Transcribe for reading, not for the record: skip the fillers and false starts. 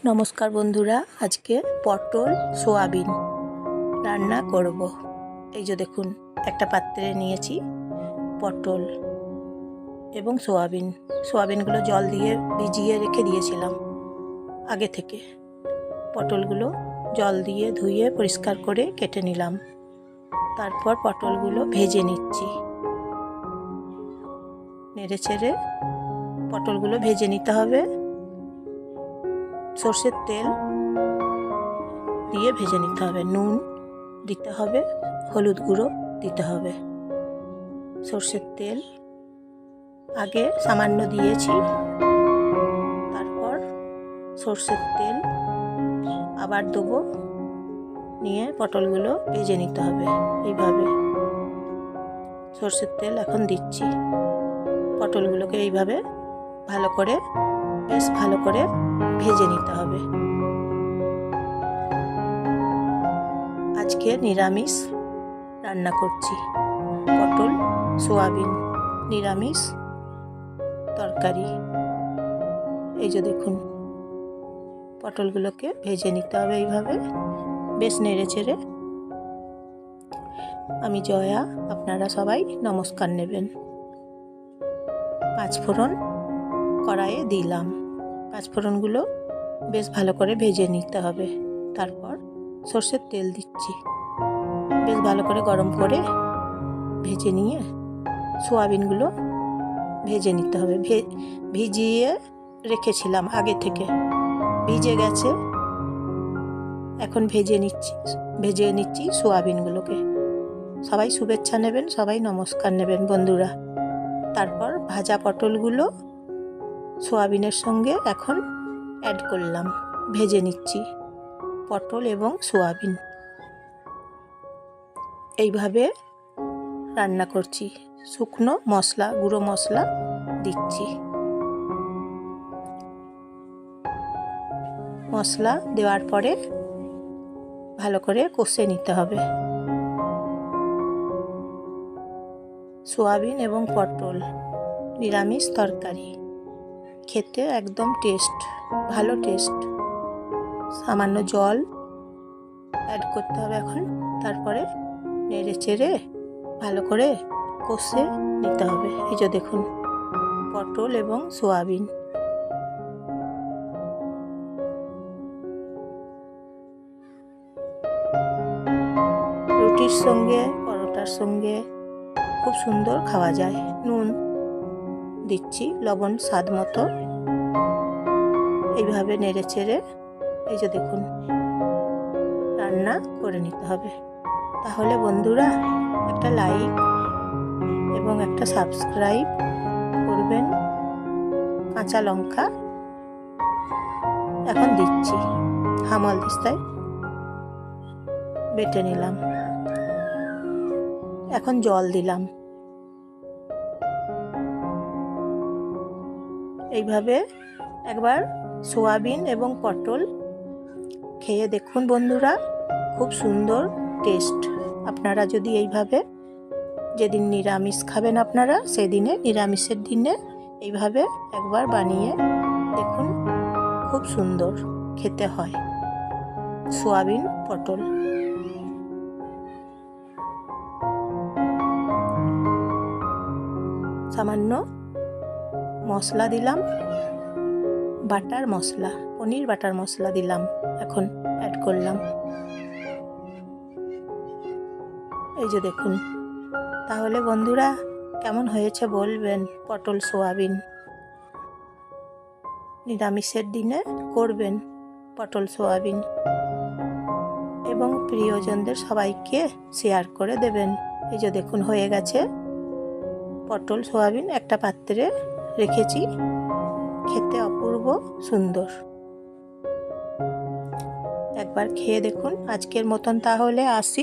নমস্কার বন্ধুরা, আজকে পটল সোয়াবিন রান্না করব। এই যে দেখুন, একটা পাত্রে নিয়েছি পটল এবং সোয়াবিনগুলো জল দিয়ে ভিজিয়ে রেখে দিয়েছিলাম আগে থেকে। পটলগুলো জল দিয়ে ধুয়ে পরিষ্কার করে কেটে নিলাম। তারপর পটলগুলো ভেজে নিচ্ছি। নেড়ে চেড়ে পটলগুলো ভেজে নিতে হবে। সর্ষের তেল দিয়ে ভেজে নিতে হবে, নুন দিতে হবে, হলুদ গুঁড়ো দিতে হবে। সর্ষের তেল আগে সামান্য দিয়েছি, তারপর সর্ষের তেল আবার দেবো, নিয়ে পটলগুলো ভেজে নিতে হবে। এইভাবে সর্ষের তেল এখন দিচ্ছি, পটলগুলোকে এইভাবে বেশ ভালো করে ভেজে নিতে হবে। আজকে নিরামিষ রান্না করছি, পটল সোয়াবিন নিরামিষ তরকারি। এই যে দেখুন, পটলগুলোকে ভেজে নিতে হবে এইভাবে, বেশ নেড়ে চেড়ে। আমি জয়া, আপনারা সবাই নমস্কার নেবেন। 5 ফোড়ন কড়াইয়ে দিলাম। 5 ফোড়নগুলো বেশ ভালো করে ভেজে নিতে হবে। তারপর সর্ষের তেল দিচ্ছি, বেশ ভালো করে গরম করে ভেজে নিয়ে সোয়াবিনগুলো ভেজে নিতে হবে। ভিজিয়ে রেখেছিলাম আগে থেকে, ভিজে গেছে। এখন ভেজে নিচ্ছি সোয়াবিনগুলোকে। সবাই শুভেচ্ছা নেবেন, সবাই নমস্কার নেবেন বন্ধুরা। তারপর ভাজা পটলগুলো সোয়াবিনের সঙ্গে এখন অ্যাড করলাম, ভেজে নিচ্ছি পটল এবং সোয়াবিন। এইভাবে রান্না করছি। শুকনো মশলা, গুঁড়ো মশলা দিচ্ছি। মশলা দেওয়ার পরে ভালো করে কষে নিতে হবে। সোয়াবিন এবং পটল নিরামিষ তরকারি, খেতে একদম ভালো টেস্ট। সামান্য জল অ্যাড করতে হবে এখন। তারপরে নেড়ে চেড়ে ভালো করে কষে নিতে হবে। এই যে দেখুন, পটল এবং সোয়াবিন। রুটির সঙ্গে, পরোটার সঙ্গে খুব সুন্দর খাওয়া যায়। নুন দিচ্ছি, লবণ স্বাদ মতো। এইভাবে নেড়ে চেড়ে এই যে দেখুন রান্না করে নিতে হবে। তাহলে বন্ধুরা, একটা লাইক এবং একটা সাবস্ক্রাইব করবেন। কাঁচা লঙ্কা এখন দিচ্ছি, হামাল দিস্তায় বেটে নিলাম। এখন জল দিলাম। এইভাবে একবার সোয়াবিন এবং পটল খেয়ে দেখুন বন্ধুরা, খুব সুন্দর টেস্ট। আপনারা যদি এইভাবে, যেদিন নিরামিষ খাবেন আপনারা, সেদিনে, নিরামিষের দিনে এইভাবে একবার বানিয়ে দেখুন, খুব সুন্দর খেতে হয় সোয়াবিন পটল। সামান্য মশলা দিলাম, পনির বাটার মশলা দিলাম, এখন অ্যাড করলাম। এই যে দেখুন। তাহলে বন্ধুরা, কেমন হয়েছে বলবেন পটল সোয়াবিন। নিরামিষের দিনে করবেন পটল সোয়াবিন এবং প্রিয়জনদের সবাইকে শেয়ার করে দেবেন। এই যে দেখুন, হয়ে গেছে পটল সোয়াবিন। একটা পাত্রে রেখেছি, খেতে অপূর্ব সুন্দর। একবার খেয়ে দেখুন। আজকের মতন তাহলে আসি।